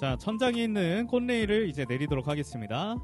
자, 천장에 있는 꽃레일을 이제 내리도록 하겠습니다.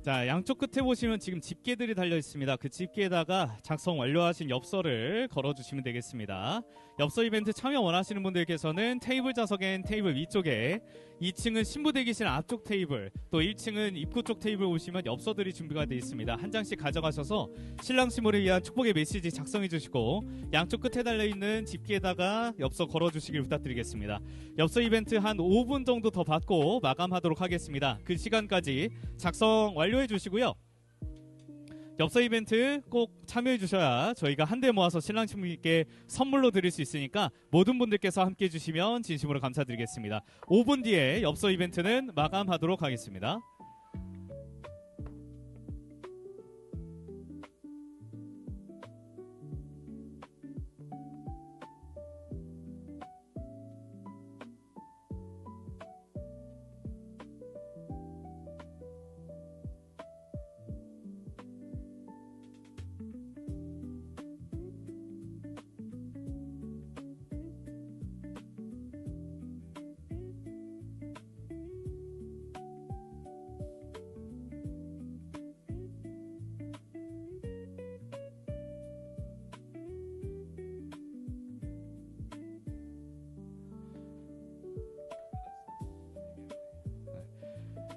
자, 양쪽 끝에 보시면 지금 집게들이 달려 있습니다. 그 집게에다가 작성 완료하신 엽서를 걸어주시면 되겠습니다. 엽서 이벤트 참여 원하시는 분들께서는 테이블 좌석엔 테이블 위쪽에, 2층은 신부 대기실 앞쪽 테이블, 또 1층은 입구 쪽 테이블 오시면 엽서들이 준비가 되어 있습니다. 한 장씩 가져가셔서 신랑 신부를 위한 축복의 메시지 작성해 주시고, 양쪽 끝에 달려있는 집게에다가 엽서 걸어주시길 부탁드리겠습니다. 엽서 이벤트 한 5분 정도 더 받고 마감하도록 하겠습니다. 그 시간까지 작성 완료해 주시고요. 엽서 이벤트 꼭 참여해 주셔야 저희가 한데 모아서 신랑 신부님께 선물로 드릴 수 있으니까 모든 분들께서 함께 해주시면 진심으로 감사드리겠습니다. 5분 뒤에 엽서 이벤트는 마감하도록 하겠습니다.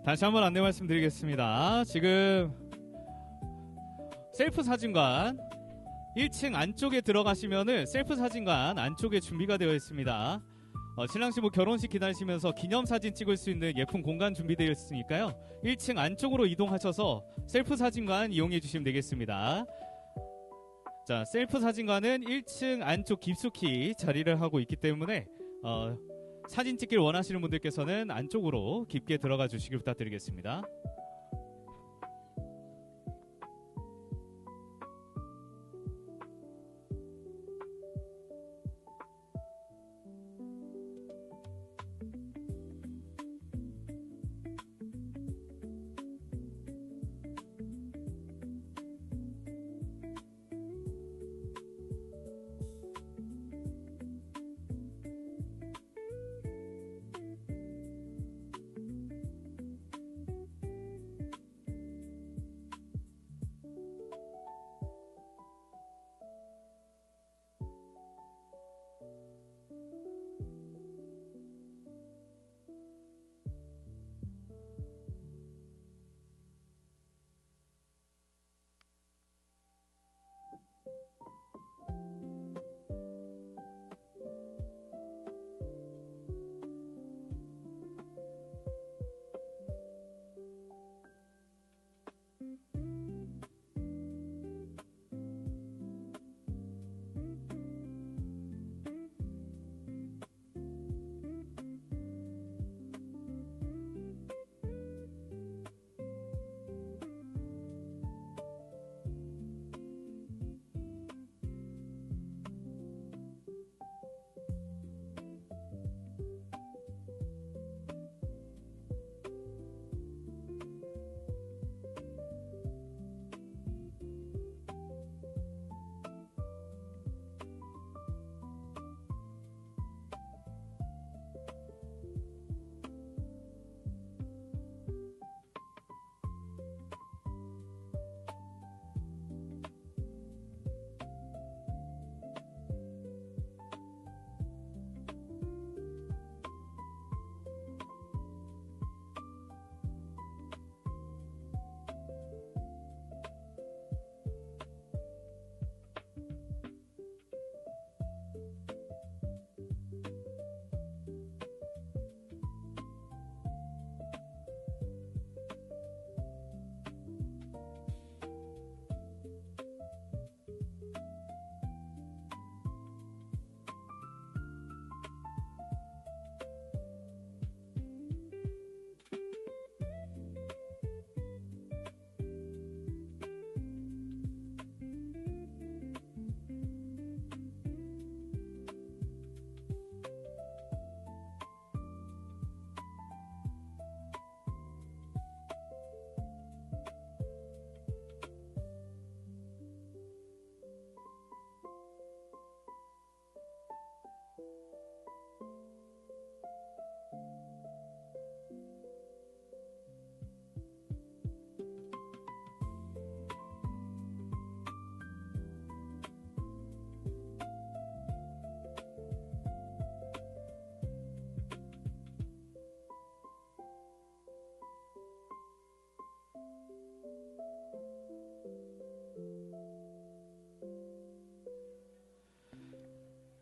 다시 한번 안내 말씀드리겠습니다. 지금 셀프 사진관 1층 안쪽에 들어가시면은 셀프 사진관 안쪽에 준비가 되어 있습니다. 신랑 신부 결혼식 기다리시면서 기념사진 찍을 수 있는 예쁜 공간 준비되어 있으니까요. 1층 안쪽으로 이동하셔서 셀프 사진관 이용해 주시면 되겠습니다. 자, 셀프 사진관은 1층 안쪽 깊숙이 자리를 하고 있기 때문에 사진 찍길 원하시는 분들께서는 안쪽으로 깊게 들어가 주시길 부탁드리겠습니다.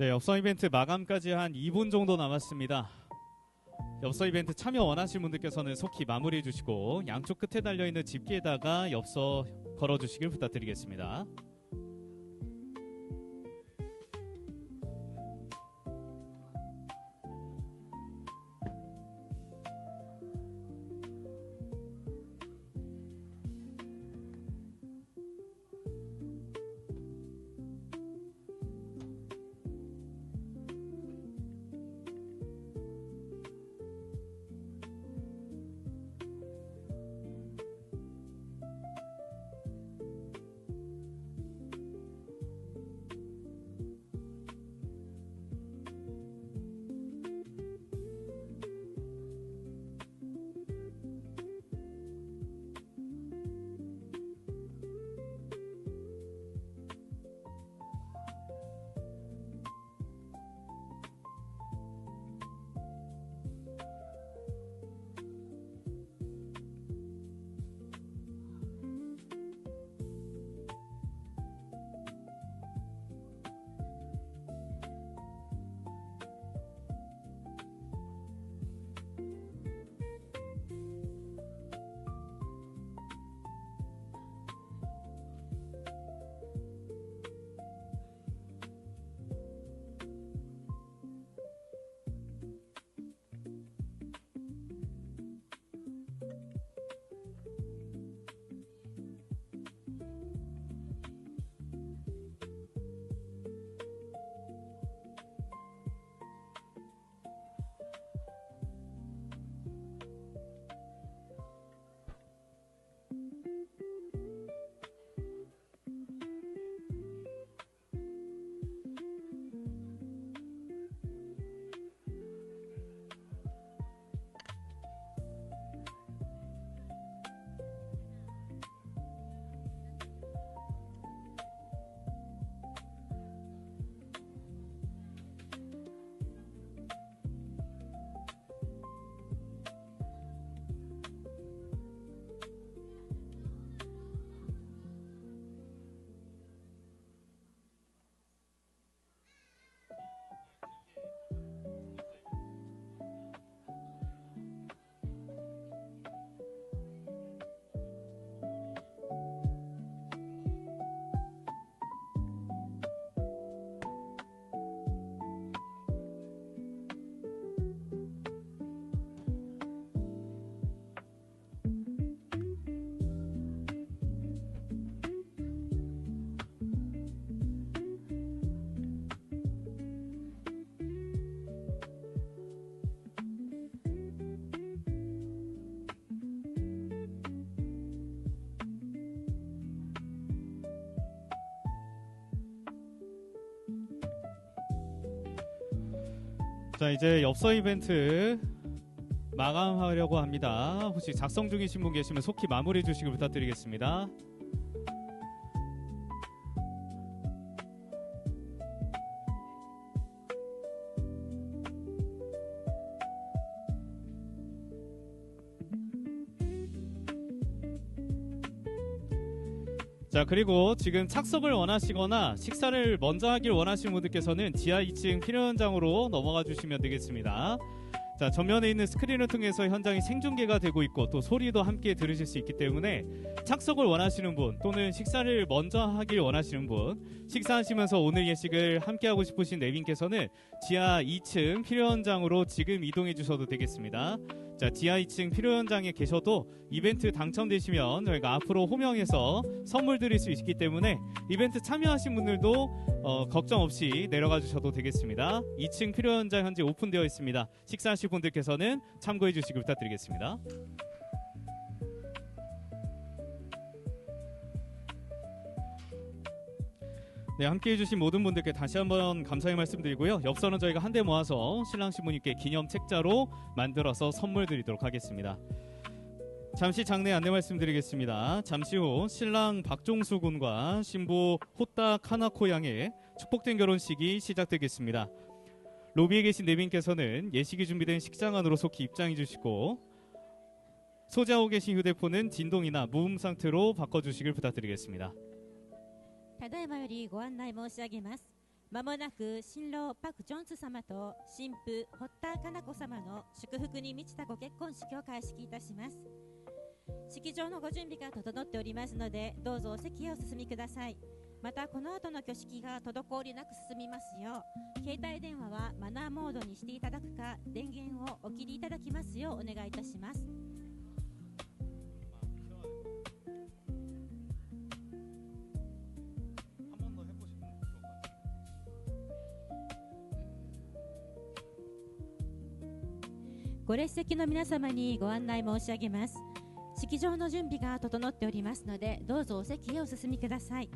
네, 엽서 이벤트 마감까지 한 2분 정도 남았습니다. 엽서 이벤트 참여 원하시는 분들께서는 속히 마무리해 주시고 양쪽 끝에 달려있는 집게에다가 엽서 걸어주시길 부탁드리겠습니다. 자, 이제 엽서 이벤트 마감하려고 합니다. 혹시 작성 중이신 분 계시면 속히 마무리해 주시길 부탁드리겠습니다. 자, 그리고 지금 착석을 원하시거나 식사를 먼저 하길 원하시는 분들께서는 지하 2층 필요 현장으로 넘어가 주시면 되겠습니다. 자, 전면에 있는 스크린을 통해서 현장이 생중계가 되고 있고 또 소리도 함께 들으실 수 있기 때문에 착석을 원하시는 분 또는 식사를 먼저 하길 원하시는 분, 식사하시면서 오늘 예식을 함께 하고 싶으신 내빈께서는 지하 2층 필요 현장으로 지금 이동해 주셔도 되겠습니다. 자, 지하 2층 필요 현장에 계셔도 이벤트 당첨되시면 저희가 앞으로 호명해서 선물 드릴 수 있기 때문에 이벤트 참여하신 분들도 걱정 없이 내려가 주셔도 되겠습니다. 2층 필요 현장 현재 오픈되어 있습니다. 식사하실 분들께서는 참고해 주시길 부탁드리겠습니다. 네, 함께해 주신 모든 분들께 다시 한번 감사의 말씀드리고요. 엽서는 저희가 한데 모아서 신랑 신부님께 기념 책자로 만들어서 선물 드리도록 하겠습니다. 잠시 장례 안내 말씀드리겠습니다. 잠시 후 신랑 박종수 군과 신부 호따 카나코 양의 축복된 결혼식이 시작되겠습니다. 로비에 계신 내빈께서는 예식이 준비된 식장 안으로 속히 입장해 주시고 소지하고 계신 휴대폰은 진동이나 무음 상태로 바꿔주시길 부탁드리겠습니다. ただいまよりご案内申し上げます。まもなく新郎パク・ジョンス様と新婦堀田佳菜子様の祝福に満ちたご結婚式を開式いたします。式場のご準備が整っておりますので、どうぞお席へお進みください。またこの後の挙式が滞りなく進みますよう、携帯電話はマナーモードにしていただくか、電源をお切りいただきますようお願いいたします。ご列席の皆様にご案内申し上げます。式場の準備が整っておりますので、どうぞお席へお進みください。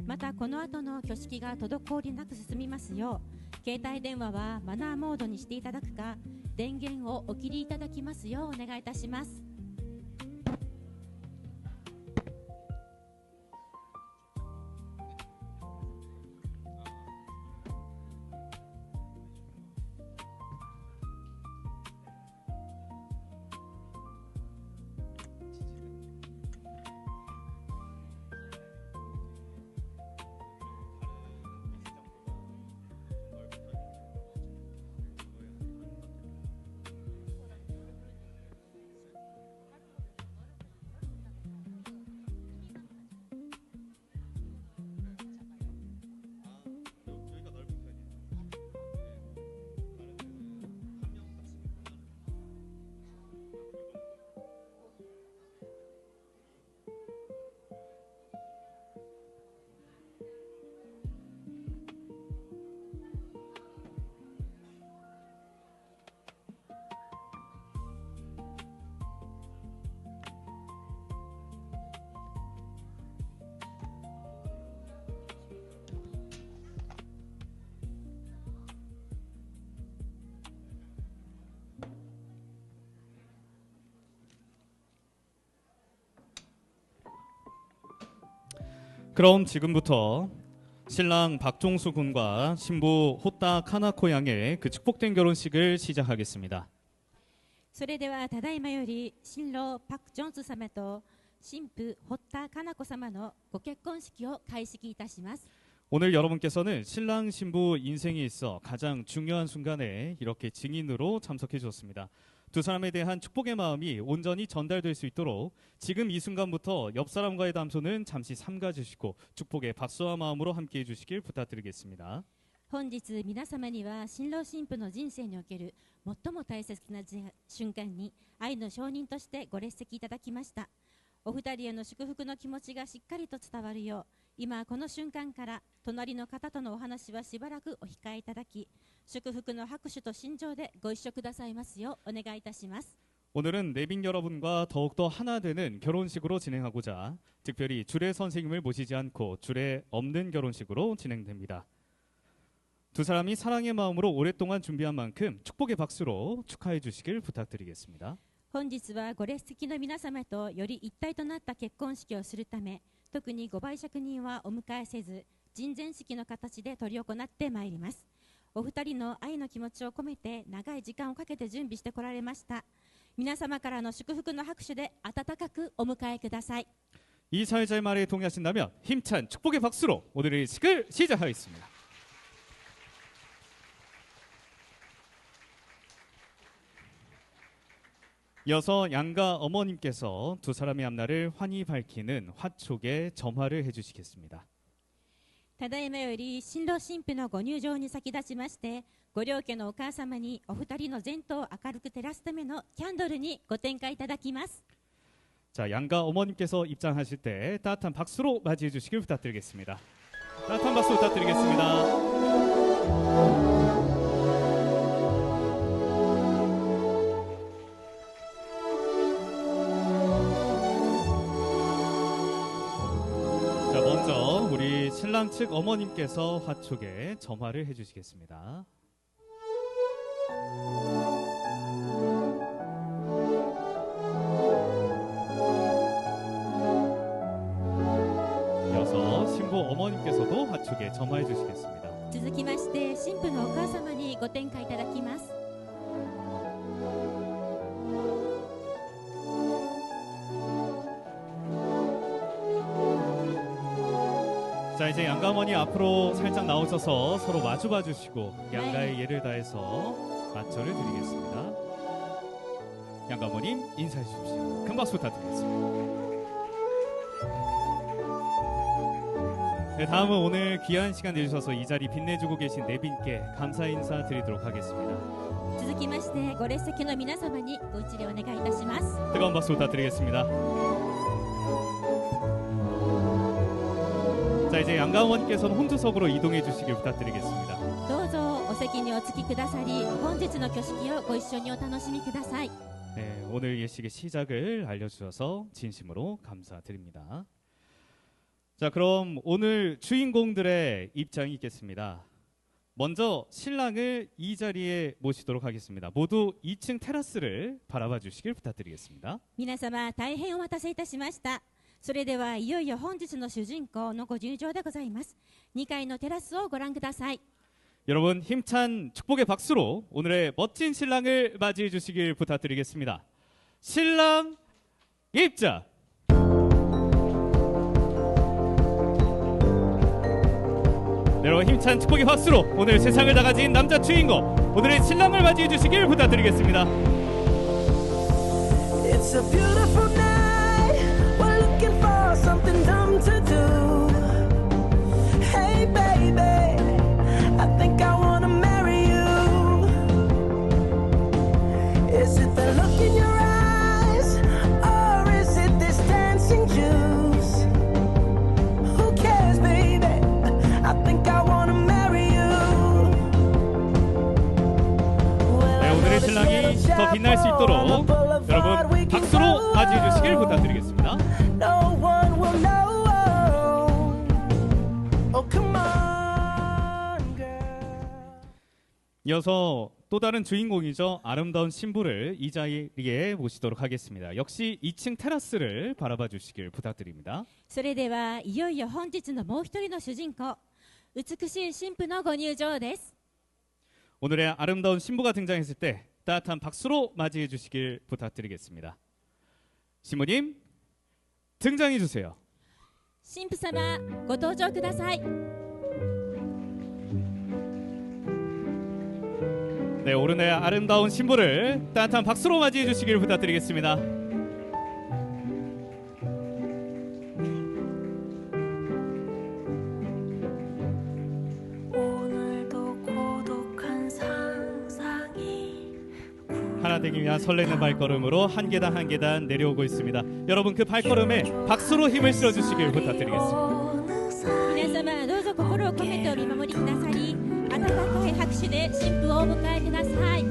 またこの後の挙式が滞りなく進みますよう、携帯電話はマナーモードにしていただくか、電源をお切りいただきますようお願いいたします。그럼 지금부터 신랑 박종수 군과 신부 호따 카나코 양의 그 축복된 결혼식을 시작하겠습니다. それではただいまより新郎パク・ジョンス様と新婦堀田佳菜子様のご結婚式を開式いたします。 오늘 여러분께서는 신랑 신부 인생에 있어 가장 중요한 순간에 이렇게 증인으로 참석해 주셨습니다. 두 사람에 대한 축복의 마음이 온전히 전달될 수 있도록 지금 이 순간부터 옆 사람과의 담소는 잠시 삼가 주시고 축복의 박수와 마음으로 함께 해 주시길 부탁드리겠습니다. 本日皆様には新郎新婦の人生における最も大切な瞬間に愛の証人としてご列席いただきました。お二人への祝福の気持ちがしっかりと伝わるよう、今この瞬間から隣の方とのお話はしばらくお控えいただき、祝福の拍手と心情でご一緒くださいますようお願いいたします。 오늘은 내빈 여러분과 더욱더 하나 되는 결혼식으로 진행하고자 특별히 주례 선생님을 모시지 않고 주례 없는 결혼식으로 진행됩니다. 두 사람이 사랑의 마음으로 오랫동안 준비한 만큼 축복의 박수로 축하해 주시길 부탁드리겠습니다. 本日はご列席の皆様とより一体となった結婚式をするため、特にご媒酌人はお迎えせず、人前式の形で執り行ってまいります。お二人の愛の気持ちを込めて長い時間をかけて準備してこられました。皆様からの祝福の拍手で温かくお迎えください。 이 사회자의 말에 동의하신다면 힘찬 축복의 박수로 오늘의 식을 시작하겠습니다. 이어서 양가 어머님께서 두 사람의 앞날을 환히 밝히는 화촉의 점화를 해주시겠습니다. ただいまより新郎新婦のご入場に先立ちまして、ご両家のお母様にお二人の前途を明るく照らすためのキャンドルにご点火いただきます。 자, 양가 어머님께서 입장하실 때 따뜻한 박수로 맞이해 주시길 부탁드리겠습니다. 따뜻한 박수 부탁드리겠습니다. 자, 먼저 우리 신랑 측 어머님께서 화촉에 점화를 해주시겠습니다. 이어서 신부 어머님께서도 화촉에 점화해 주시겠습니다. 続きまして新婦のお母様にご点火いただきます。 자, 자, 이제 양가머니 앞으로 살짝 나오셔서 서로 마주봐 주시고 양가의 예를 다해서 맞춰를 드리겠습니다. 양가머님 인사해 주십시오. 큰 박수 부탁드리겠습니다. 네, 다음은 오늘 귀한 시간 내주셔서 이 자리 빛내주고 계신 네 분께 감사 인사 드리도록 하겠습니다. 続きましてご列席の皆様にご一礼お願いいたします。 뜨거운 박수 부탁드리겠습니다. 자, 이제 양가원님께서는 혼주석으로 이동해 주시길 부탁드리겠습니다. どうぞお席にお着きくださり、本日の挙式をご一緒にお楽しみください。 네, 오늘 예식의 시작을 알려주셔서 진심으로 감사드립니다. 자, 그럼 오늘 주인공들의 입장이 있겠습니다. 먼저 신랑을 이 자리에 모시도록 하겠습니다. 모두 2층 테라스를 바라봐 주시길 부탁드리겠습니다. 皆様大変お待たせいたしました。それではいよいよ本日の主人公のご入場でございます。2階のテラスをご覧ください。 여러분 힘찬 축복의 박수로 오늘의 멋진 신랑을 맞이해 주시길 부탁드리겠습니다. 신랑 입장! 네, 여러분 힘찬 축복의 박수로 오늘 세상을 다 가진 남자 주인공 오늘의 신랑을 맞이해 주시길 부탁드리겠습니다. It's a beautiful night. We're looking for something dumb to do. Hey baby, I think I wanna marry you. Is it the look in your eyes, or is it this dancing juice? Who cares, baby? I think I wanna marry you. 네, 오늘의 신랑이 더 빛날 수 있도록 여러분 박수로 맞이해 주시길 부탁드리겠습니다. No one will know. Oh, come on, girl. 이어서 또 다른 주인공이죠. 아름다운 신부를 이 자리에 모시도록 하겠습니다. 역시 2층 테라스를 바라봐 주시길 부탁드립니다. それではいよいよ本日のもう一人の主人公、美しい新婦のご入場です。 오늘의 아름다운 신부가 등장했을 때 따뜻한 박수로 맞이해 주시길 부탁드리겠습니다. 신부님 등장해 주세요. 新婦様ご登場ください。 네, 오늘의 아름다운 신부를 따뜻한 박수로 맞이해 주시길 부탁드리겠습니다. 오늘도 고독한 상상이 하나 되기 위한 설레는 발걸음으로 한 계단 한 계단 내려오고 있습니다. 여러분 그 발걸음에 박수로 힘을 실어 주시길 부탁드리겠습니다. 皆様どうぞ心を込めてお見守りくださり、温かい拍手で新婦をお迎えください。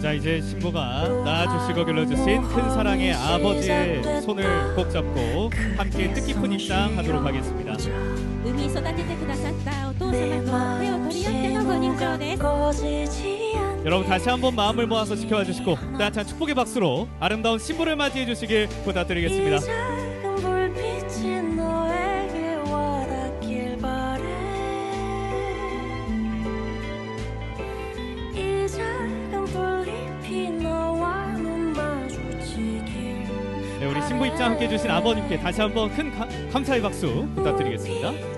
자, 이제 신부가 낳아주시고 길러주신 큰 사랑의 아버지의 손을 꼭 잡고 함께 뜻깊은 입장하도록 하겠습니다. 産み育ててくださったお父様と手を取り合ってのご入場です。 꺼지지 않는 여러분 다시 한번 마음을 모아서 지켜봐 주시고 따뜻한 축복의 박수로 아름다운 신부를 맞이해 주시길 부탁드리겠습니다. 이 작은 불빛이 너에게 와닿길 바래. 이 작은 불잎이 너와 눈 마주치길. 네, 우리 신부 입장 함께 해주신 아버님께 다시 한번 큰 감사의 박수 부탁드리겠습니다.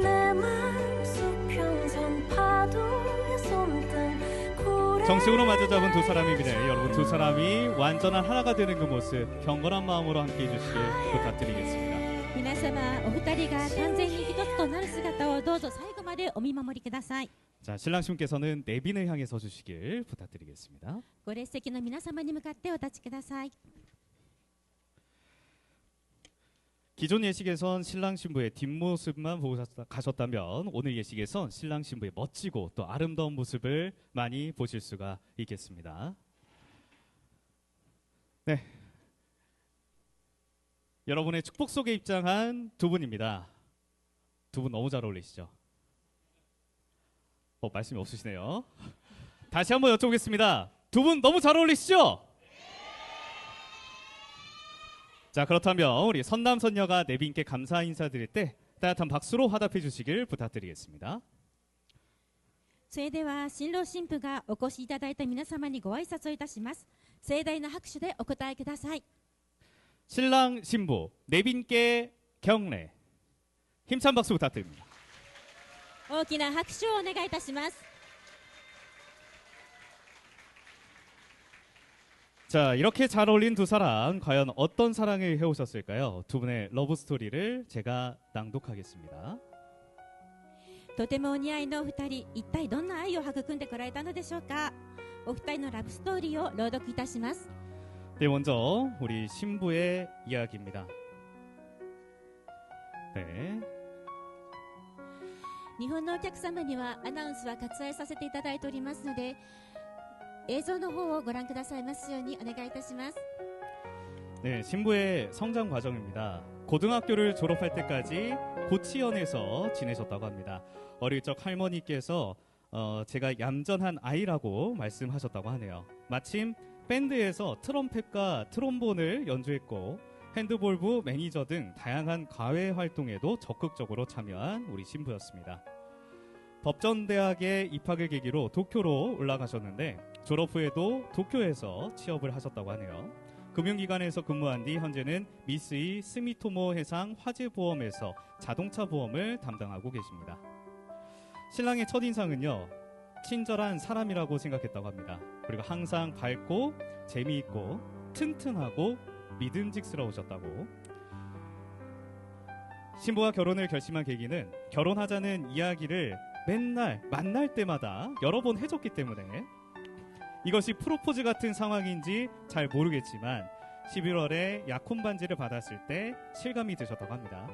내 맘속 평선 파도에 손등 고래. 정식으로 마주 잡은 두 사람입니다. 여러분 두 사람이 완전한 하나가 되는 그 모습 경건한 마음으로 함께 해주시길 부탁드리겠습니다. 皆様お二人が完全に一つとなる姿をどうぞ最後までお見守りください。 자, 신랑 신부께서는 내빈을 향해 서주시길 부탁드리겠습니다. ご列席の皆様に向かってお立ちください。 기존 예식에선 신랑 신부의 뒷모습만 보고 가셨다면 오늘 예식에선 신랑 신부의 멋지고 또 아름다운 모습을 많이 보실 수가 있겠습니다. 네, 여러분의 축복 속에 입장한 두 분입니다. 두 분 너무 잘 어울리시죠? 말씀이 없으시네요. 다시 한번 여쭤보겠습니다. 두 분 너무 잘 어울리시죠? 자, 그렇다면 우리 선남 선녀가 내빈께 감사 인사드릴 때 따뜻한 박수로 화답해 주시길 부탁드리겠습니다. それでは新郎新婦がお越しいただいた皆様にご挨拶をいたします。盛大な拍手でお答えください。 신랑 신부 내빈께 경례. 힘찬 박수 부탁드립니다. 大きな拍手をお願いいたします。 자, 이렇게 잘 어울린 두 사람 과연 어떤 사랑을 해오셨을까요? 두 분의 러브 스토리를 제가 낭독하겠습니다. とてもお似合いのお二人、一体どんな愛を育んでこられたのでしょうか。お二人のラブストーリーを朗読いたします。 네, 먼저 우리 신부의 이야기입니다. 네. 日本のお客様にはアナウンスは割愛させていただいておりますので、映像の方をご覧くださいますようにお願いいたします。 네, 신부의 성장 과정입니다. 고등학교를 졸업할 때까지 고치현에서 지내셨다고 합니다. 어릴 적 할머니께서 제가 얌전한 아이라고 말씀하셨다고 하네요. 마침 밴드에서 트럼펫과 트롬본을 연주했고 핸드볼부 매니저 등 다양한 과외 활동에도 적극적으로 참여한 우리 신부였습니다. 법전대학에 입학을 계기로 도쿄로 올라가셨는데 졸업 후에도 도쿄에서 취업을 하셨다고 하네요. 금융기관에서 근무한 뒤 현재는 미쓰이 스미토모 해상 화재보험에서 자동차 보험을 담당하고 계십니다. 신랑의 첫인상은요, 친절한 사람이라고 생각했다고 합니다. 그리고 항상 밝고 재미있고 튼튼하고 믿음직스러우셨다고. 신부와 결혼을 결심한 계기는 결혼하자는 이야기를 맨날 만날 때마다 여러 번 해줬기 때문에 이것이 프로포즈 같은 상황인지 잘 모르겠지만 11월에 약혼 반지를 받았을 때 실감이 드셨다고 합니다.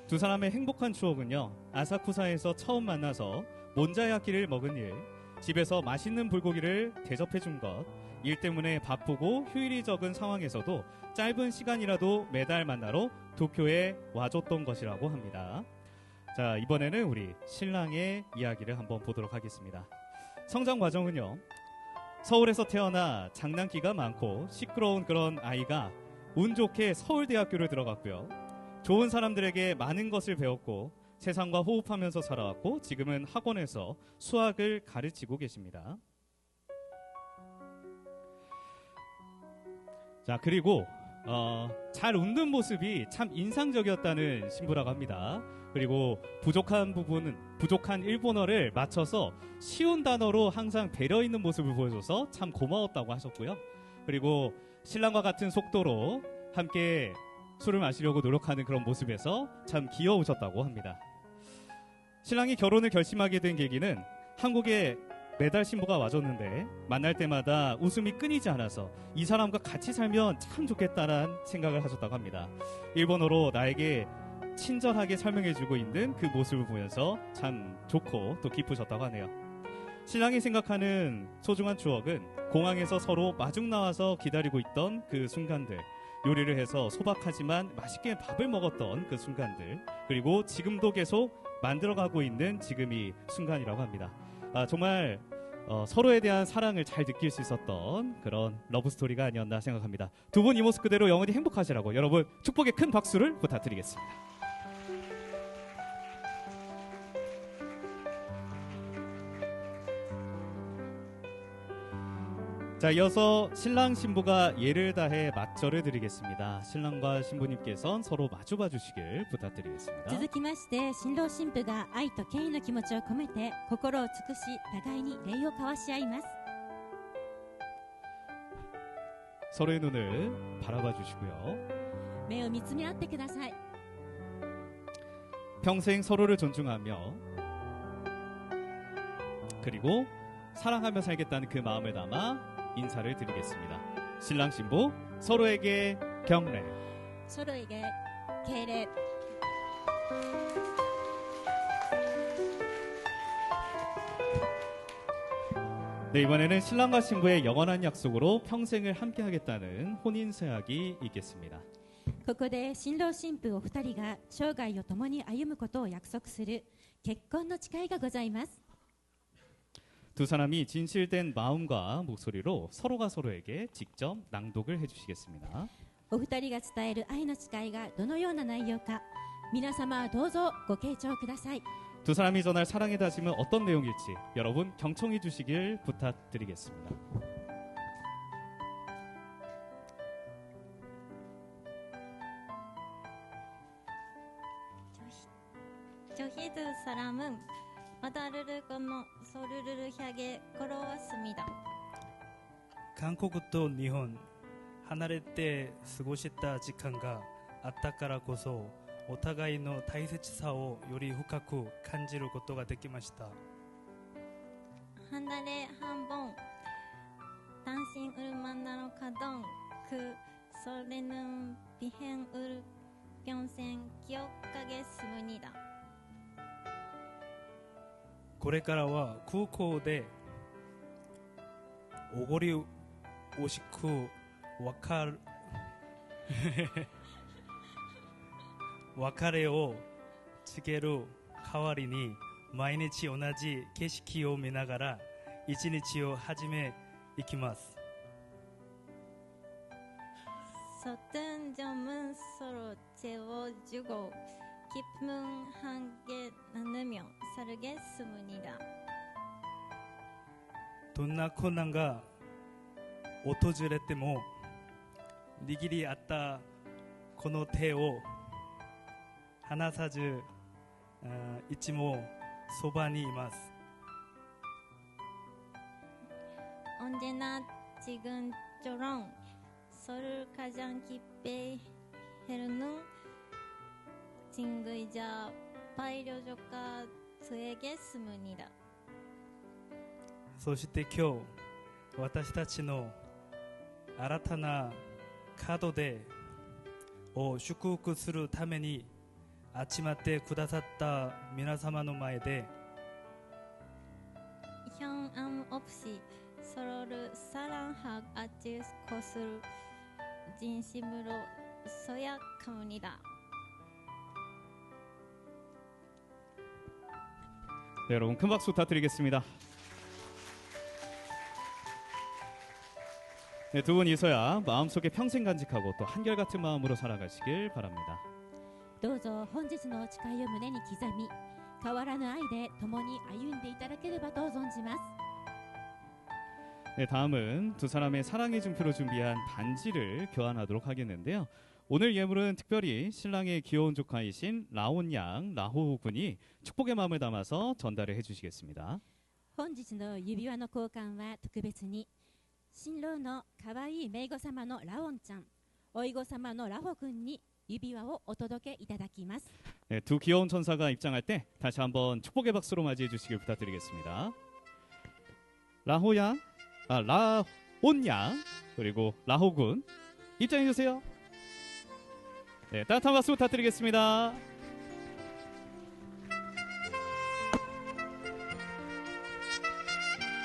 두 사람의 행복한 추억은요, 아사쿠사에서 처음 만나서 몬자야키를 먹은 일, 집에서 맛있는 불고기를 대접해준 것, 일 때문에 바쁘고 휴일이 적은 상황에서도 짧은 시간이라도 매달 만나러 도쿄에 와줬던 것이라고 합니다. 자, 이번에는 우리 신랑의 이야기를 한번 보도록 하겠습니다. 성장 과정은요, 서울에서 태어나 장난기가 많고 시끄러운 그런 아이가 운 좋게 서울대학교를 들어갔고요. 좋은 사람들에게 많은 것을 배웠고 세상과 호흡하면서 살아왔고 지금은 학원에서 수학을 가르치고 계십니다. 자, 그리고 잘 웃는 모습이 참 인상적이었다는 신부라고 합니다. 그리고 부족한 일본어를 맞춰서 쉬운 단어로 항상 배려 있는 모습을 보여줘서 참 고마웠다고 하셨고요. 그리고 신랑과 같은 속도로 함께 술을 마시려고 노력하는 그런 모습에서 참 귀여우셨다고 합니다. 신랑이 결혼을 결심하게 된 계기는 한국에 매달 신부가 와줬는데 만날 때마다 웃음이 끊이지 않아서 이 사람과 같이 살면 참 좋겠다라는 생각을 하셨다고 합니다. 일본어로 나에게 친절하게 설명해주고 있는 그 모습을 보면서 참 좋고 또 기쁘셨다고 하네요. 신랑이 생각하는 소중한 추억은 공항에서 서로 마중 나와서 기다리고 있던 그 순간들, 요리를 해서 소박하지만 맛있게 밥을 먹었던 그 순간들, 그리고 지금도 계속 만들어가고 있는 지금 이 순간이라고 합니다. 정말 서로에 대한 사랑을 잘 느낄 수 있었던 그런 러브스토리가 아니었나 생각합니다. 두 분 이 모습 그대로 영원히 행복하시라고 여러분 축복의 큰 박수를 부탁드리겠습니다. 자, 이어서 신랑 신부가 예를 다해 맞절을 드리겠습니다. 신랑과 신부님께서는 서로 마주봐 주시길 부탁드리겠습니다. 続きまして新郎新婦が愛と敬意の気持ちを込めて心を尽くし互いに礼を交わし合います。 서로의 눈을 바라봐 주시고요. 目を見つめ合ってください。 평생 서로를 존중하며 그리고 사랑하며 살겠다는 그 마음을 담아 인사를 드리겠습니다. 신랑 신부 서로에게 경례. 서로에게敬礼。 네, 이번에는 신랑과 신부의 영원한 약속으로 평생을 함께하겠다는 혼인 서약이 있겠습니다. ここで新郎新婦お二人が生涯を共に歩むことを約束する結婚の誓いがございます。 두 사람이 진실된 마음과 목소리로 서로가 서로에게 직접 낭독을 해주시겠습니다. お二人が伝える愛の誓いがどのような内容か皆様どうぞご傾聴ください。 두 사람이 전할 사랑의 다짐은 어떤 내용일지 여러분 경청해 주시길 부탁드리겠습니다. 저희들 사람은 마다르르 건너 소르르르 향해 걸어왔습니다. 한국 또 일본 離れて過ごした時間があったからこそお互いの大切さをより深く感じることができました。 한 달에 한 번 당신을 만나러 가던 그 설레는 비행을 평생 기억하겠습니다. これからは空港でおごりおしく別れを告げる代わりに毎日同じ景色を見ながら一日を始めいきます。 서툰 점은 서로 채워주고 깊은 한계 나누며 살겠습니다. どんな困難が訪れても握り合ったこの手を離さずいつもそばにいます。 언제나 지금처럼 서로를 가장 깊이 해루는 친구이자 배려자가 되겠습니다. そして今日私たちの新たな門出を祝福するために集まってくださった皆様の前で 형암 없이 서로를 사랑하지 것을 진심으로 소약합니다. 네, 여러분 큰 박수 부탁드리겠습니다. 네, 두 분 이서야 마음속에 평생 간직하고 또 한결같은 마음으로 살아가시길 바랍니다. どうぞ本日の誓いを胸に刻み、変わらぬ愛で共に歩んでいただければと存じます。 네, 다음은 두 사람의 사랑의 증표로 준비한 반지를 교환하도록 하겠는데요. 오늘 예물은 특별히 신랑의 귀여운 조카이신 라온 양, 라호 군이 축복의 마음을 담아서 전달을 해주시겠습니다. 本日の指輪の交換は特別に新郎のかわいい姪御様のラオンちゃん、おい御様のラホ君に指輪をお届けいただきます。 네, 두 귀여운 천사가 입장할 때 다시 한번 축복의 박수로 맞이해 주시길 부탁드리겠습니다. 라호 양, 라온 양, 그리고 라호 군 입장해 주세요. 네, 따뜻한 박수 부탁드리겠습니다.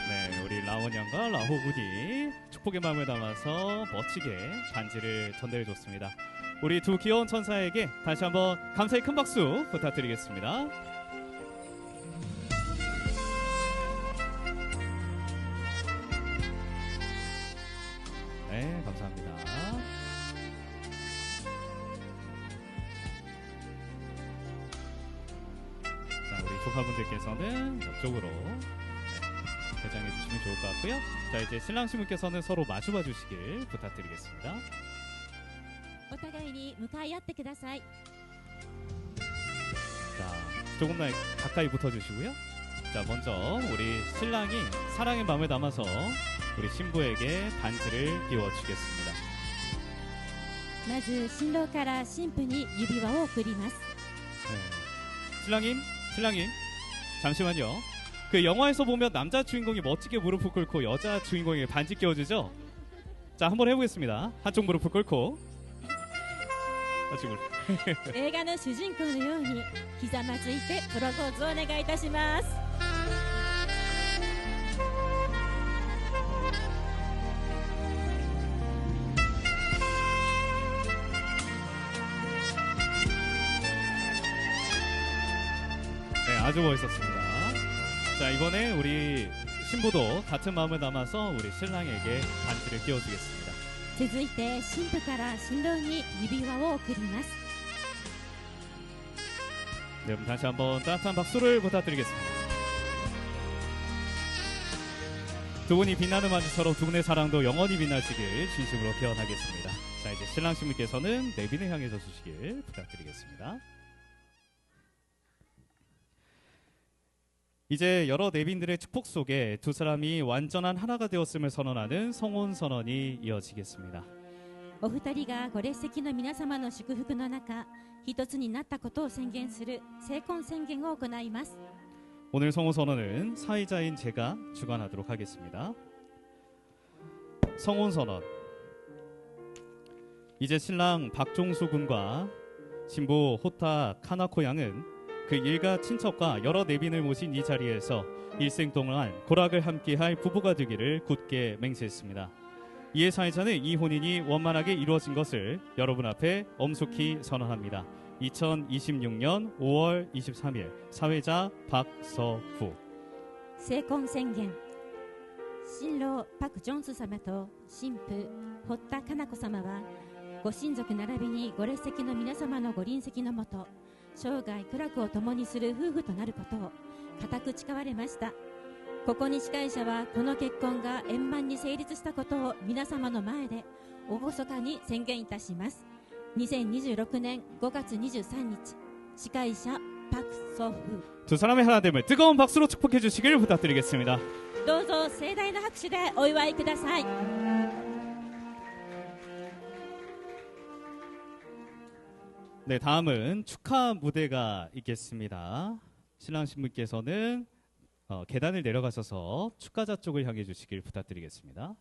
네, 우리 라온 양과 라호 군이 축복의 마음을 담아서 멋지게 반지를 전달해 줬습니다. 우리 두 귀여운 천사에게 다시 한번 감사의 큰 박수 부탁드리겠습니다. 네, 감사합니다. 자, 우리 조카분들께서는 옆쪽으로 대장해 주시면 좋을 것 같고요. 자, 이제 신랑 신부께서는 서로 마주봐 주시길 부탁드리겠습니다. お互いに向かい合ってください。 자, 조금 더 가까이 붙어 주시고요. 자, 먼저 우리 신랑이 사랑의 마음을 담아서 우리 신부에게 반지를 끼워 주겠습니다. まず新郎から新婦に指輪を贈ります。 네. 신랑님, 잠시만요. 그 영화에서 보면 남자 주인공이 멋지게 무릎을 꿇고 여자 주인공에게 반지 끼워주죠? 자, 한번 해보겠습니다. 한쪽 무릎을 꿇고. 映画の主人公のようにひざまずいてプロポーズをお願いいたします。 네, 아주 멋있었습니다. 자, 이번에 우리 신부도 같은 마음을 담아서 우리 신랑에게 반지를 끼워주겠습니다. 続いて新婦から新郎に指輪を贈ります。 네, 그럼 다시 한번 따뜻한 박수를 부탁드리겠습니다. 두 분이 빛나는 반지처럼 두 분의 사랑도 영원히 빛나시길 진심으로 기원하겠습니다. 자, 이제 신랑 신부께서는 내빈을 향해서 주시길 부탁드리겠습니다. 이제 여러 내빈들의 축복 속에 두 사람이 완전한 하나가 되었음을 선언하는 성혼 선언이 이어지겠습니다. お二人がご列席の皆様の祝福の中、一つになったことを宣言する成婚宣言を行います。 오늘 성혼 선언은 사회자인 제가 주관하도록 하겠습니다. 성혼 선언. 이제 신랑 박종수 군과 신부 호타 카나코 양은 그 일가 친척과 여러 내빈을 모신 이 자리에서 일생 동안 고락을 함께할 부부가 되기를 굳게 맹세했습니다. 이에 사회자는 이 혼인이 원만하게 이루어진 것을 여러분 앞에 엄숙히 선언합니다. 2026년 5월 23일 사회자 박서후. 成婚宣言。新郎パク・ジョンス様と新婦堀田佳菜子様はご親族並びにご列席の皆様のご臨席のもと、生涯苦楽を共にする夫婦となることを固く誓われました。ここに司会者はこの結婚が円満に成立したことを皆様の前で厳かに宣言いたします。2026년 5월 23일司会者パク・ソフ。 두 사람의 하나됨을 뜨거운 박수로 축복해 주시길 부탁드리겠습니다. どうぞ盛大な拍手でお祝いください。 네, 다음은 축하 무대가 있겠습니다. 신랑 신부께서는 계단을 내려가셔서 축가자 쪽을 향해 주시길 부탁드리겠습니다.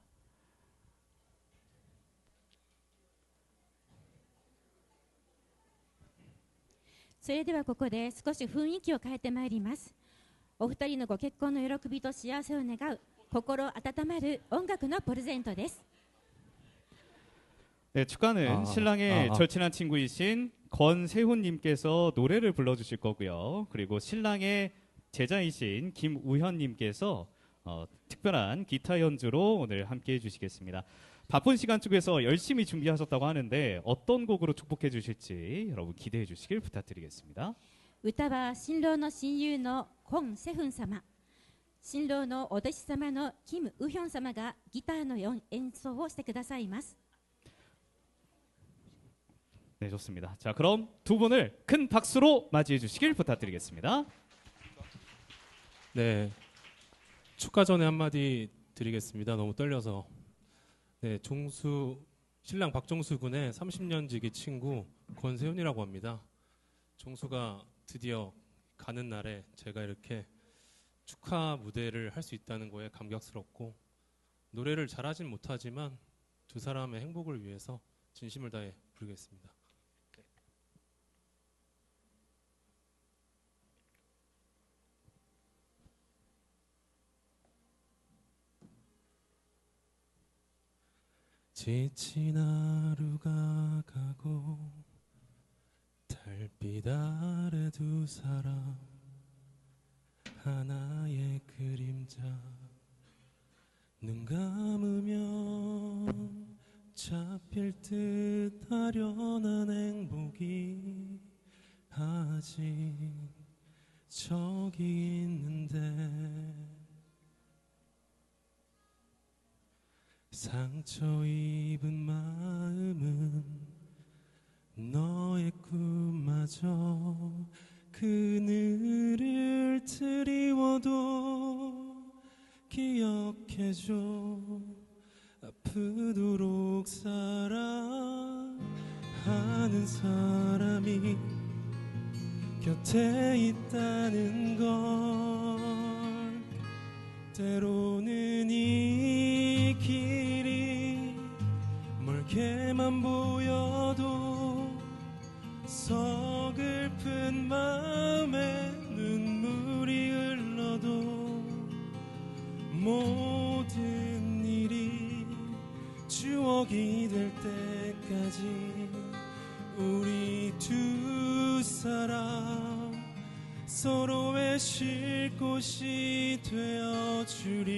それではここで少し雰囲気を変えてまいります。お二人のご結婚の喜びと幸せを願う心温まる音楽のプレゼントです。 네, 축가는 신랑의 절친한 친구이신 권세훈님께서 노래를 불러주실 거고요. 그리고 신랑의 제자이신 김우현님께서 특별한 기타 연주로 오늘 함께해 주시겠습니다. 바쁜 시간 쪽에서 열심히 준비하셨다고 하는데 어떤 곡으로 축복해 주실지 여러분 기대해 주시길 부탁드리겠습니다. 歌は新郎の親友のコン・セフン様、新郎のお弟子様のキム・ウヒョン様がギターの演奏をしてくださいます。 네, 좋습니다. 자, 그럼 두 분을 큰 박수로 맞이해 주시길 부탁드리겠습니다. 네, 축가 전에 한마디 드리겠습니다. 너무 떨려서. 네, 신랑 박종수 군의 30년 지기 친구 권세훈이라고 합니다. 종수가 드디어 가는 날에 제가 이렇게 축하 무대를 할 수 있다는 거에 감격스럽고, 노래를 잘하진 못하지만 두 사람의 행복을 위해서 진심을 다해 부르겠습니다. 지친 하루가 가고 달빛 아래 두 사람 하나의 그림자 눈 감으면 잡힐 듯 아련한 행복이 아직 저기 있는데 상처 입은 마음은 너의 꿈마저 그늘을 드리워도 기억해줘. 아프도록 사랑하는 사람이 곁에 있다는 걸. 때로는 이 길이 멀게만 보여도 서글픈 마음에 눈물이 흘러도 모든 일이 추억이 될 때까지 우리 두 사람 서로의 쉴 곳이 되어주리.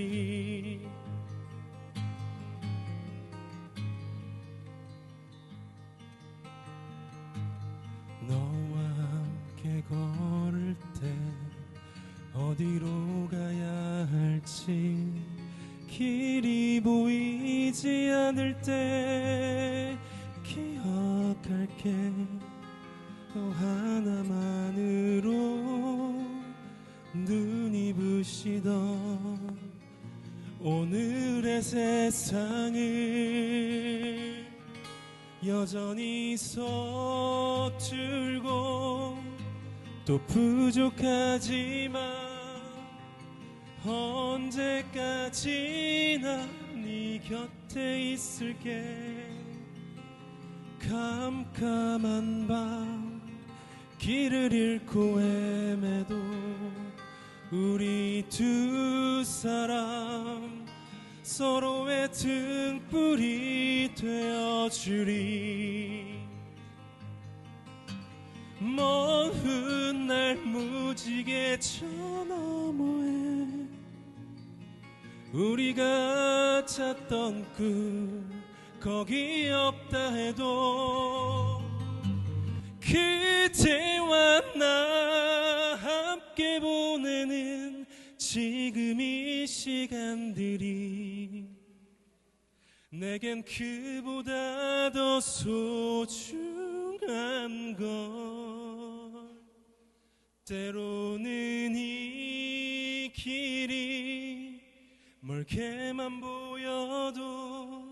너와 함께 걸을 때 어디로 가야 할지 길이 보이지 않을 때 기억할게. 너 하나만으로 눈이 내 세상은 여전히 서툴고 또 부족하지만 언제까지나 네 곁에 있을게. 깜깜한 밤 길을 잃고 헤매도 우리 두 사람 서로의 등불이 되어주리. 먼 훗날 무지개 저 너머에 우리가 찾던 꿈 거기 없다 해도 그대와 나 함께 보내는 지금 이 시간들이 내겐 그보다 더 소중한 걸. 때로는 이 길이 멀게만 보여도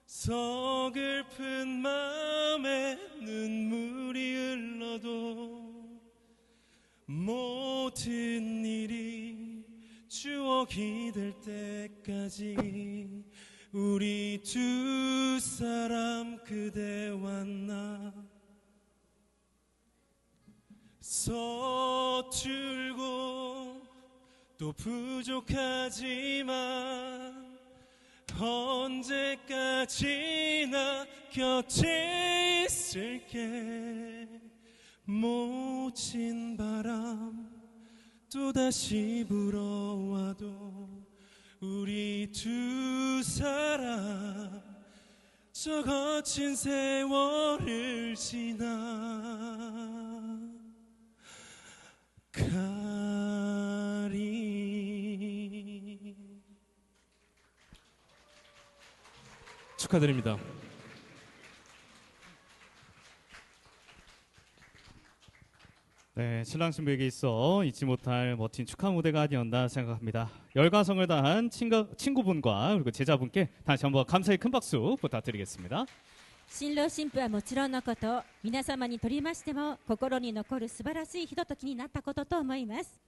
서글픈 맘에 눈물이 흘러도 모든 일이 추억이 될 때까지 우리 두 사람 그대와 나 서툴고 또 부족하지만 언제까지나 곁에 있을게. 모진 바람 또다시 불어와도 우리 두 사람 저 거친 세월을 지나 가리. 축하드립니다. 네, 신랑 신부에게 있어 잊지 못할 멋진 축하 무대가 아니었나 생각합니다. 열과성을 다한 친구분과 그리고 제자분께 다시 한번 감사의 큰 박수 부탁드리겠습니다. 新郎新婦はもちろんのこと、皆様にとりましても心に残る素晴らしいひとときになったことと思います。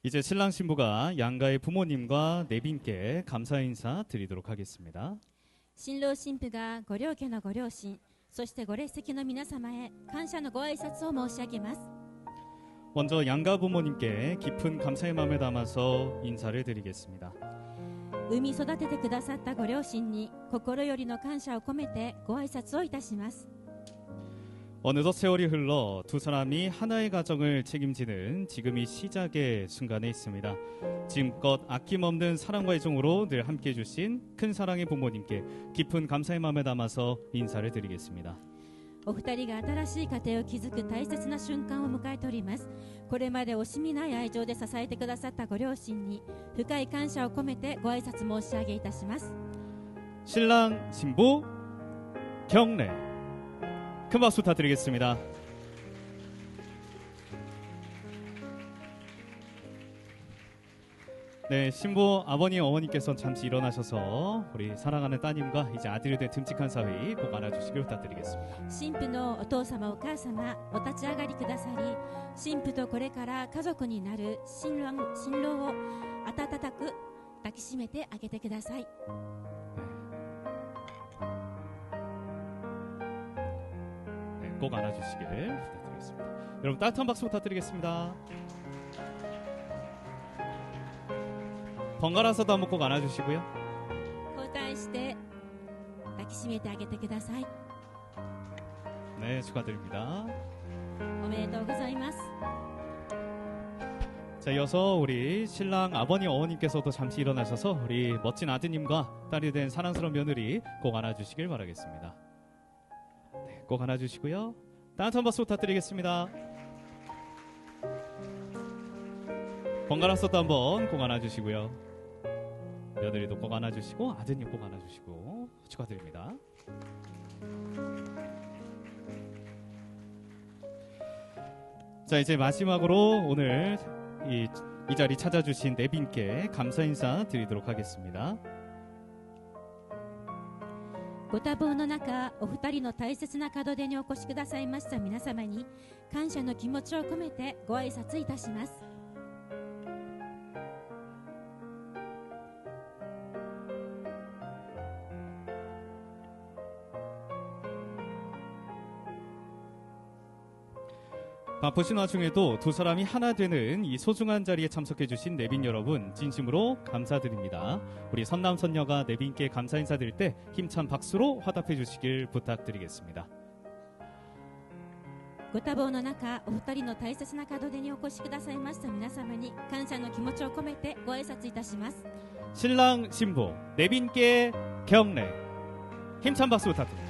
이제 신랑 신부가 양가의 부모님과 내빈께 감사 인사 드리도록 하겠습니다. 新郎新婦がご両家のご両親、そしてご列席の皆様へ感謝のご挨拶を申し上げます。 먼저 양가 부모님께 깊은 감사의 마음을 담아서 인사를 드리겠습니다. 産み育ててくださったご両親に心よりの感謝を込めてご挨拶をいたします。 어느덧 세월이 흘러 두 사람이 하나의 가정을 책임지는 지금 이 시작의 순간에 있습니다. 지금껏 아낌없는 사랑과 애정으로 늘 함께해 주신 큰 사랑의 부모님께 깊은 감사의 마음을 담아서 인사를 드리겠습니다. お二人が新しい家庭を築く大切な瞬間を迎えております。これまで惜しみない愛情で支えてくださったご両親に深い感謝を込めてご挨拶申し上げいたします。 신랑 신부 경례 큰 박수 부탁드리겠습니다. 네, 신부 아버님 어머니께서 잠시 일어나셔서 우리 사랑하는 따님과 이제 아들이 된 듬직한 사위 꼭 안아주시길 부탁드리겠습니다. 新婦のお父様お母様お立ち上がりくださり、新婦とこれから家族になる新郎を温かく抱きしめてあげてください。 네, 꼭 안아주시길 부탁드리겠습니다. 여러분 따뜻한 박수 부탁드리겠습니다. 번갈아서도 한번 꼭 안아주시고요. 交代して抱きしめてあげてください。 네, 축하드립니다. おめでとうございます。 자, 이어서 우리 신랑 아버님 어머님께서도 잠시 일어나셔서 우리 멋진 아드님과 딸이 된 사랑스러운 며느리 꼭 안아주시길 바라겠습니다. 네, 꼭 안아주시고요. 따뜻한 박수 부탁드리겠습니다. 번갈아서도 한번 꼭 안아주시고요. 며느리도 꼭 안아주시고 아드님 꼭 안아주시고 축하드립니다. 자, 이제 마지막으로 오늘 이 이 자리 찾아주신 내빈께 감사 인사 드리도록 하겠습니다. ご多忙の中、お二人の大切な門出にお越しくださいました皆様に感謝の気持ちを込めてご挨拶いたします。 바쁘신 와중에도 두 사람이 하나 되는 이 소중한 자리에 참석해주신 내빈 여러분 진심으로 감사드립니다. 우리 선남선녀가 내빈께 감사 인사드릴 때 힘찬 박수로 화답해 주시길 부탁드리겠습니다. ご多忙の中、お二人の大切な門出にお越しくださいました皆様に感謝の気持ちを込めてご挨拶いたします。 신랑 신부 내빈께 경례 힘찬 박수 부탁드립니다.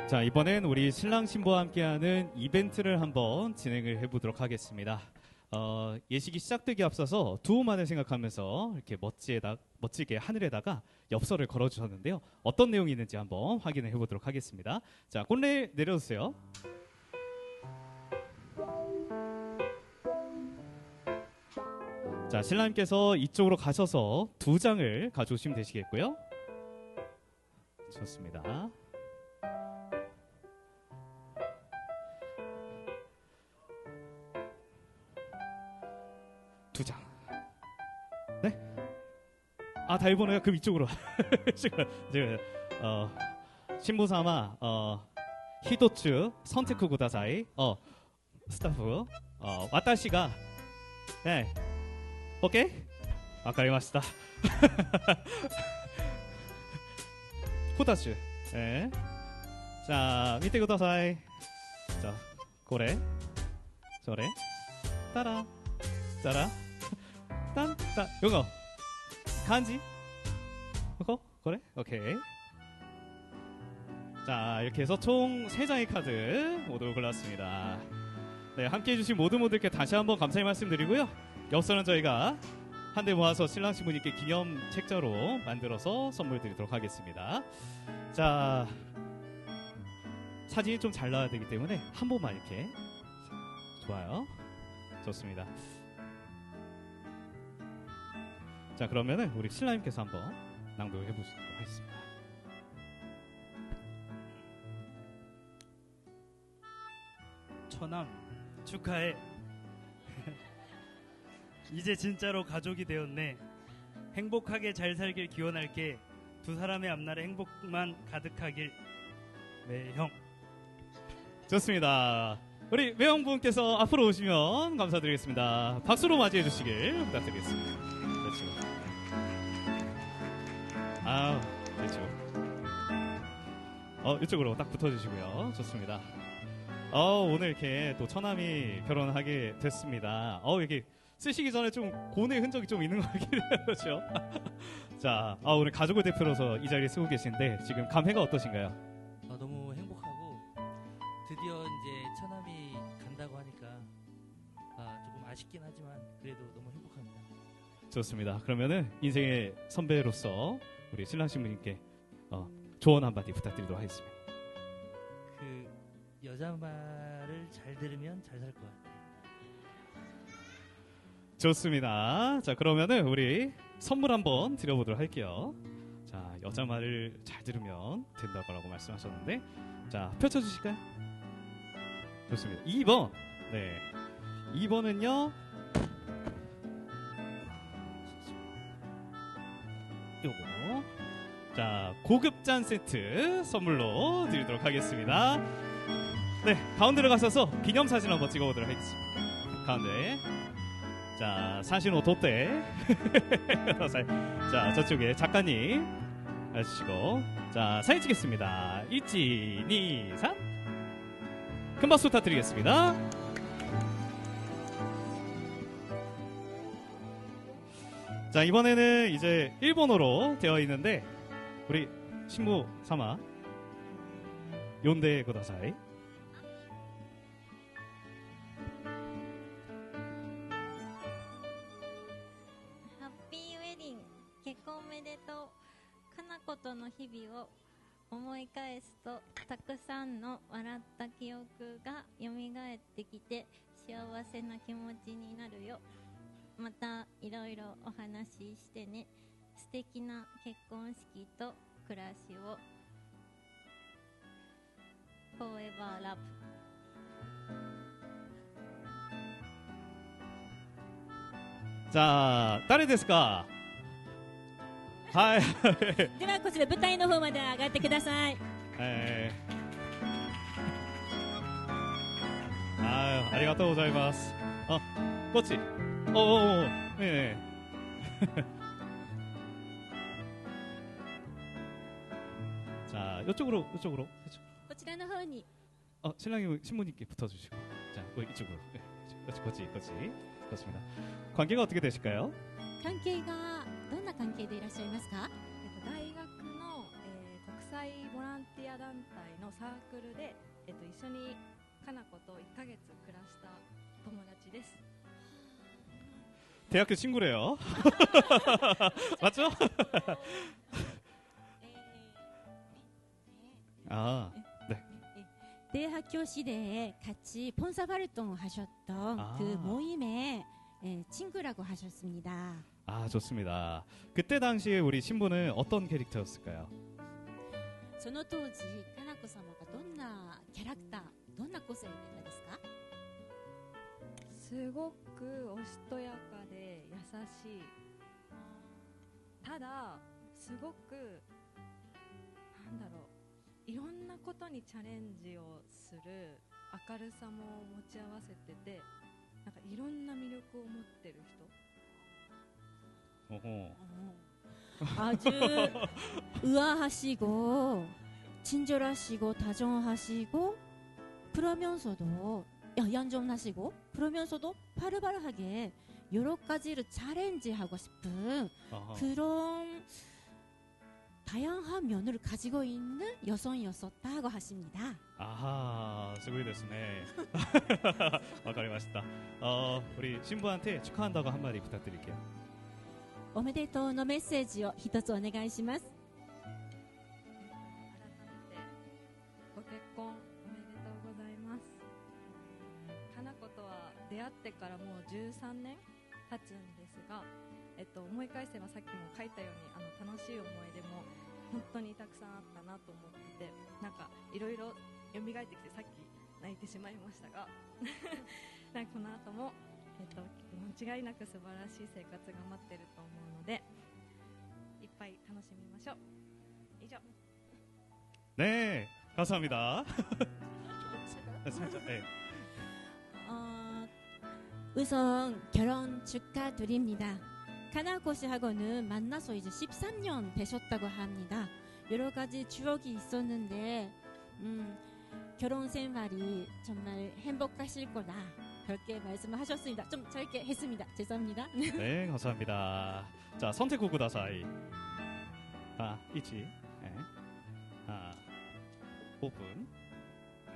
자, 이번엔 우리 신랑 신부와 함께하는 이벤트를 한번 진행을 해보도록 하겠습니다. 예식이 시작되기 앞서서 두호만을 생각하면서 이렇게 멋지게 하늘에다가 엽서를 걸어주셨는데요. 어떤 내용이 있는지 한번 확인을 해보도록 하겠습니다. 자, 꼰레 내려주세요. 자, 신랑님께서 이쪽으로 가셔서 2장을 가져오시면 되시겠고요. 좋습니다. 두 장. 네? 아, 다 일본어요? 그럼 이쪽으로. 제가 신부사마 히도츠 선택 구다사이 스타프 와타시가 네. 오케이? 와카리마시타. 후다츠. 네. 자, 밑에 구다사이. 자, 고래. 저래. 따라. 따라. 딴따 요거 간지 이거 그래 오케이. 자, 이렇게 해서 총 3장의 카드 모두 골랐습니다. 네, 함께해 주신 모든 분들께 다시 한번 감사의 말씀드리고요. 엽서는 저희가 한데 모아서 신랑 신부님께 기념 책자로 만들어서 선물 드리도록 하겠습니다. 자, 사진이 좀 잘 나와야 되기 때문에 한 번만 이렇게. 좋아요. 좋습니다. 자, 그러면은 우리 신랑님께서 한번 낭독을 해보시도록 하겠습니다. 처남 축하해. 이제 진짜로 가족이 되었네. 행복하게 잘 살길 기원할게. 두 사람의 앞날에 행복만 가득하길. 매형. 좋습니다. 우리 매형분께서 앞으로 오시면 감사드리겠습니다. 박수로 맞이해 주시길 부탁드리겠습니다. 그렇죠. 아, 그렇죠. 이쪽으로 딱 붙어주시고요. 좋습니다. 오늘 이렇게 또 처남이 결혼하게 됐습니다. 이렇게 쓰시기 전에 좀 고뇌 흔적이 좀 있는 것 같긴 해요. 그렇죠? 자, 오늘 가족을 대표로서 이 자리에 쓰고 계신데 지금 감회가 어떠신가요? 너무 행복하고 드디어 이제 처남이 간다고 하니까 조금 아쉽긴 하지만 그래도 너무 행복합니다. 좋습니다. 그러면은 인생의 선배로서 우리 신랑 신부님께 조언 한마디 부탁드리도록 하겠습니다. 그 여자 말을 잘 들으면 잘 살 것 같아요. 좋습니다. 자, 그러면은 우리 선물 한번 드려보도록 할게요. 자, 여자 말을 잘 들으면 된다고 말씀하셨는데, 자, 펼쳐주실까요? 좋습니다. 2번. 네. 2번은요. 요거. 자, 고급 잔 세트 선물로 드리도록 하겠습니다. 네, 가운데로 가셔서 기념사진 한번 찍어보도록 하겠습니다. 가운데. 자, 사신 오토떼. 자, 저쪽에 작가님 해주시고, 자, 사진 찍겠습니다. 1, 2, 3. 큰 박수 부탁드리겠습니다. 자, 이번에는 이제 일본어로 되어 있는데 우리 신부 사마 용대 구다사이. 하ppy 웨딩 結婚おめでとうかなことの日々を思い返すとたくさんの笑った記憶が蘇ってきて幸せな気持ちになるよ。またいろいろお話ししてね。素敵な結婚式と暮らしを Forever Love。 자, 誰ですか？はい。ではこちら舞台の方まで上がってください。ありがとうございます。あ、こっち。お、ええ。자, 이쪽으로. こちらの方に。 신랑이 신부님께 붙어주시고. 자, 이쪽으로. 네, 거치. 그렇습니다. 관계가 어떻게 되실까요? 関係がどんな関係でいらっしゃいますか？大学の、国際ボランティア団体のサークルで、一緒にかな子と1ヶ月暮らした友達です。 대학교 친구래요. 맞죠? 아, 네. 대학 교시대에 같이 폰사발동 하셨던 그 모임의 친구라고 하셨습니다. 아, 좋습니다. 그때 당시에 우리 신부는 어떤 캐릭터였을까요? その当時、かなこ様がどんなキャラクター、どんな個性だったですか？すごくおしとやかで優しい。ただすごくなんだろう、いろんなことにチャレンジをする明るさも持ち合わせてて、なんかいろんな魅力を持ってる人。 아주 의아하시고 친절하시고 다정하시고 그러면서도 얌전하시고 그러면서도 바르바르하게 여러 가지를 챌린지하고 싶은 그런 다양한 면을 가지고 있는 여성이었었다고 하십니다. 아하, 수고이ですね. わかりました. 우리 신부한테 축하한다고 한마디 부탁드릴게요. おめでとうのメッセージを一つお願いします。改めてご結婚おめでとうございます。かな子とは出会ってからもう13年経つんですが、思い返せばさっきも書いたように楽しい思い出も本当にたくさんあったなと思ってて、なんかいろいろ蘇ってきてさっき泣いてしまいましたがなんかこの後も間違いなく素晴らしい生活が待ってると思うのでいっぱい楽しみましょう。以上。 네, 감사합니다. 살짝, 네. 우선 결혼 축하드립니다. 카나코 씨하고는 만나서 이제 13년 되셨다고 합니다. 여러 가지 추억이 있었는데 결혼 생활이 정말 행복하실 거다. 그렇게 말씀을 하셨습니다. 좀 짧게 했습니다. 죄송합니다. 네, 감사합니다. 자, 선택 구다사이. 아, 이치. 네. 아, 오픈. 네.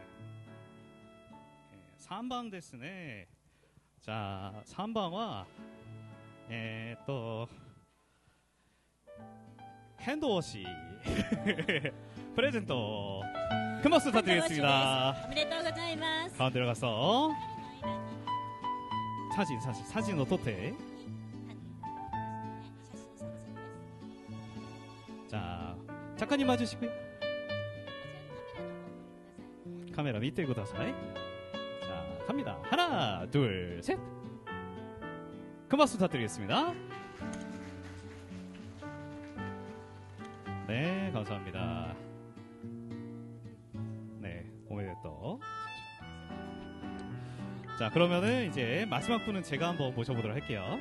3방 데스네. 자, 3방와 또 핸드워시 프레젠트 큰 박수 부탁드리겠습니다. おめでとうございます. 가운데로 가서 사진을撮って. 자, 작가님 와주시고요. 카메라 밑에 구다사이. 자, 갑니다. 하나, 둘, 셋. 큰 박수 부탁드리겠습니다. 네, 감사합니다. 네, 오메데또. 자, 그러면은 이제 마지막 분은 제가 한번 모셔보도록 할게요.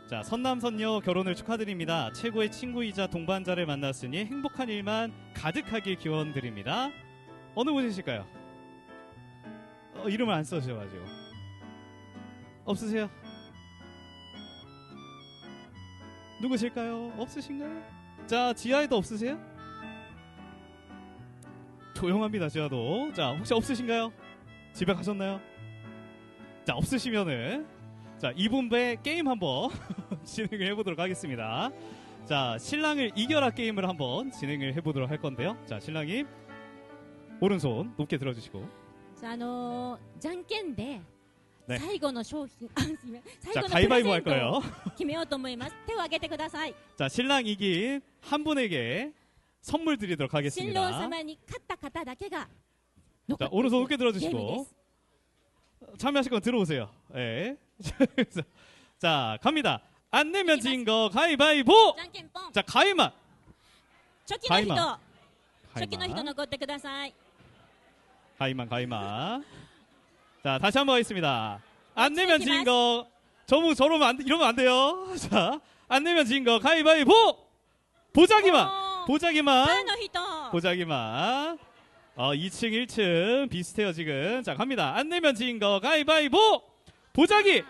자, 선남선녀 결혼을 축하드립니다. 최고의 친구이자 동반자를 만났으니 행복한 일만 가득하길 기원드립니다. 어느 분이실까요? 이름을 안 써주셔가지고. 없으세요? 누구실까요? 없으신가요? 자, 지하에도 없으세요? 조용합니다, 지하도. 자, 혹시 없으신가요? 집에 가셨나요? 자, 없으시면은 자, 2분배 게임 한번 진행을 해보도록 하겠습니다. 자, 신랑을 이겨라 게임을 한번 진행을 해보도록 할 건데요. 자, 신랑님 오른손 높게 들어주시고. じゃあ、じゃんけんでね最後の商品、あ、すみません、最 자, 後のプレ 가위바위보 ゼ 할 ントを 거예요. 決めようと思います。手を挙げてください。 자, 신랑 이긴 한 분에게 선물 드리도록 新郎 하겠습니다. 様に勝った方だけが 자, 오른손 높게 ゲームで 들어주시고 す。 참여하실 건 들어오세요. 예. 자, 갑니다. 안 내면 진 거 가위바위보. じゃんけんぽん。 자, 가위만. 初期の人、 가위만. 初期の人残ってください。 가위만. 자, 다시 한번 하겠습니다. 안 내면 진 거, 이러면 안 돼요. 자, 안 내면 진 거 가위바위보. 보자기만. パー 보자기만. の人。 보자기만. 2층, 1층 비슷해요 지금. 자, 갑니다. 안 내면 진 거 가위바위보. 보자기.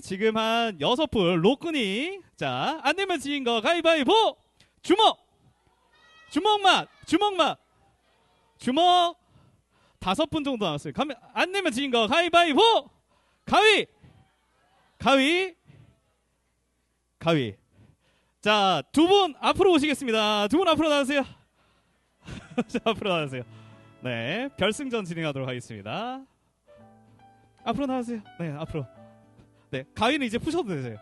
지금 한 6분 로꾸니. 자, 안 내면 진 거 가위바위보. 주먹만. 5분 정도 남았어요. 안 내면 진 거 가위바위보. 가위. 자, 2분 앞으로 오시겠습니다. 2분 앞으로 나가세요. 자, 앞으로 나가세요. 네, 결승전 진행하도록 하겠습니다. 앞으로 나가세요. 네, 앞으로. 네, 가위는 이제 푸셔도 되세요.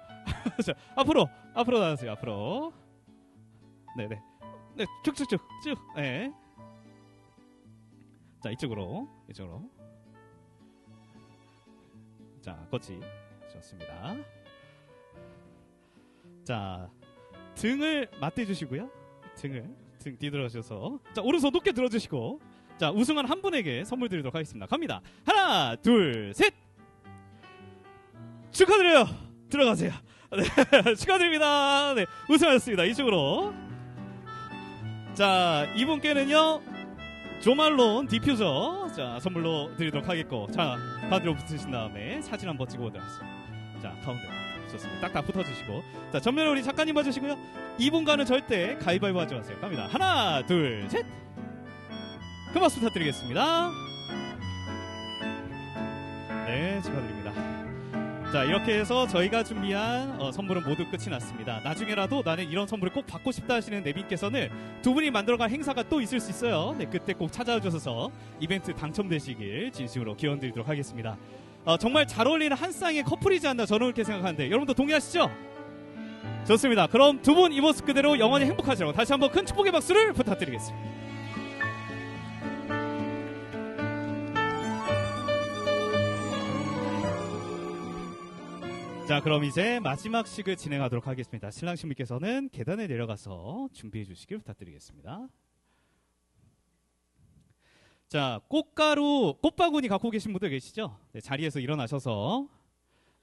자, 앞으로 나가세요. 앞으로. 네, 쭉쭉쭉. 네. 자, 이쪽으로. 자, 거치. 좋습니다. 자, 등을 맞대주시고요. 등 뒤돌아주셔서. 자, 오른손 높게 들어주시고. 자, 우승한 한 분에게 선물 드리도록 하겠습니다. 갑니다. 하나, 둘, 셋. 축하드려요. 들어가세요. 네, 축하드립니다. 네, 우승하셨습니다. 이쪽으로. 자, 이분께는요, 조말론 디퓨저, 자, 선물로 드리도록 하겠고. 자, 가드로 붙으신 다음에 사진 한번 찍어보도록 하겠습니다. 자, 가운데. 좋습니다. 딱딱 붙어주시고. 자, 전면에 우리 작가님 봐주시고요. 이분과는 절대 가위바위보 하지 마세요. 갑니다. 하나, 둘, 셋. 큰 박수 부탁드리겠습니다. 네, 축하드립니다. 자, 이렇게 해서 저희가 준비한 선물은 모두 끝이 났습니다. 나중에라도 나는 이런 선물을 꼭 받고 싶다 하시는 내빈께서는 두 분이 만들어갈 행사가 또 있을 수 있어요. 네, 그때 꼭 찾아와 주셔서 이벤트 당첨되시길 진심으로 기원드리도록 하겠습니다. 정말 잘 어울리는 한 쌍의 커플이지 않나 저는 그렇게 생각하는데 여러분도 동의하시죠? 좋습니다. 그럼 두 분 이 모습 그대로 영원히 행복하시라고 다시 한번 큰 축복의 박수를 부탁드리겠습니다. 자, 그럼 이제 마지막 식을 진행하도록 하겠습니다. 신랑 신부께서는 계단에 내려가서 준비해 주시길 부탁드리겠습니다. 자, 꽃바구니 갖고 계신 분들 계시죠? 네, 자리에서 일어나셔서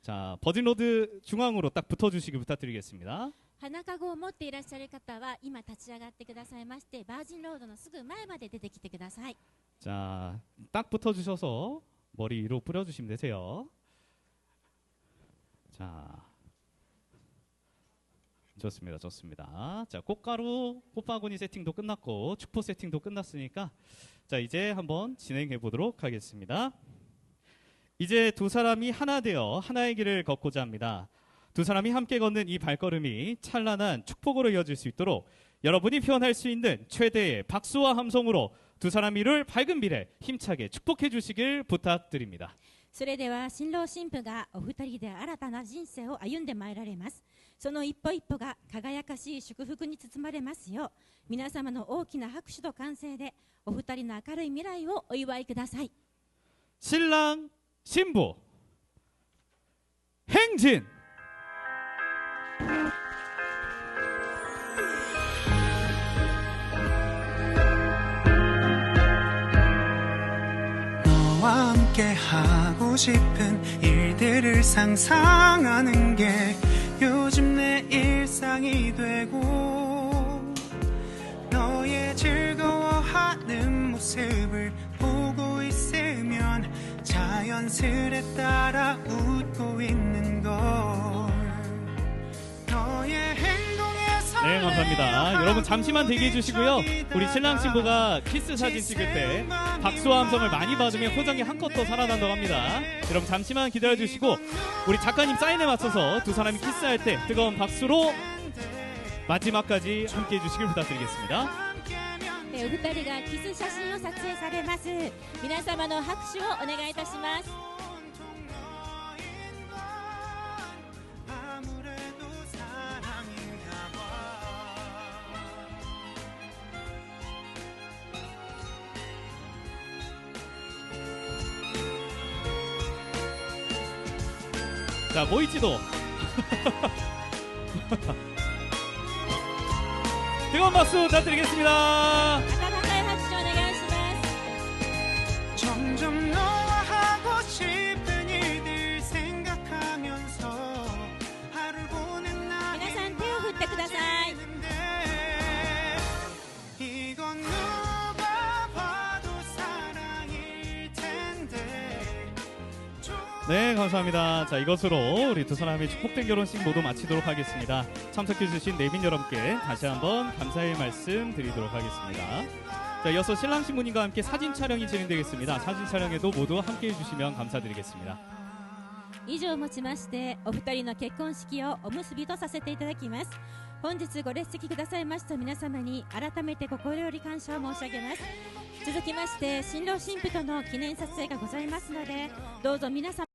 자, 버진로드 중앙으로 딱 붙어주시길 부탁드리겠습니다. 花かごを持っていらっしゃる方は今立ち上がってくださいまして、バージンロードのすぐ前まで出てきてください。 자, 딱 붙어주셔서 머리 위로 뿌려주시면 되세요. 자, 좋습니다. 자, 꽃바구니 세팅도 끝났고 축포 세팅도 끝났으니까 자, 이제 한번 진행해 보도록 하겠습니다. 이제 두 사람이 하나 되어 하나의 길을 걷고자 합니다. 두 사람이 함께 걷는 이 발걸음이 찬란한 축복으로 이어질 수 있도록 여러분이 표현할 수 있는 최대의 박수와 함성으로 두 사람 이룰 밝은 미래 힘차게 축복해 주시길 부탁드립니다. それでは新郎新婦がお二人で新たな人生を歩んでまいられます。その一歩一歩が輝かしい祝福に包まれますよう、皆様の大きな拍手と歓声でお二人の明るい未来をお祝いください。 신랑 신부 행진. 너와 함께 하고 싶은 일들을 상상하는 게 요즘 내 일상이 되고 너의 즐거워하는 모습을 보고 있으면 자연스레 따라 웃고 있는 걸 너의 행동에 네, 감사합니다. 여러분 잠시만 대기해 주시고요. 우리 신랑 신부가 키스 사진 찍을 때 박수와 함성을 많이 받으면 표정이 한껏 더 살아난다고 합니다. 여러분 잠시만 기다려 주시고 우리 작가님 사인에 맞춰서 두 사람이 키스할 때 뜨거운 박수로 마지막까지 함께 해주시길 부탁드리겠습니다. お二人がキス写真を撮影されます。皆様の拍手をお願いいたします。 자, 모이치도 뜨거운 박수 부탁드리겠습니다. 점점 너와 하고 싶은 일들 생각하면서 하루 보낸 날이 많은데 이건 누가 봐도 사랑일 텐데. 네, 감사합니다. 자, 이것으로 우리 두 사람의 축복된 결혼식 모두 마치도록 하겠습니다. 참석해주신 내빈 여러분께 다시 한번 감사의 말씀 드리도록 하겠습니다. 자, 이어서 신랑 신부님과 함께 사진 촬영이 진행되겠습니다. 사진 촬영에도 모두 함께 해주시면 감사드리겠습니다. 以上をもちましてお二人の結婚式をお結びとさせていただきます。本日ご列席くださいました皆様に改めて心より感謝を申し上げます。続きまして新郎新婦との記念撮影がございますのでどうぞ皆様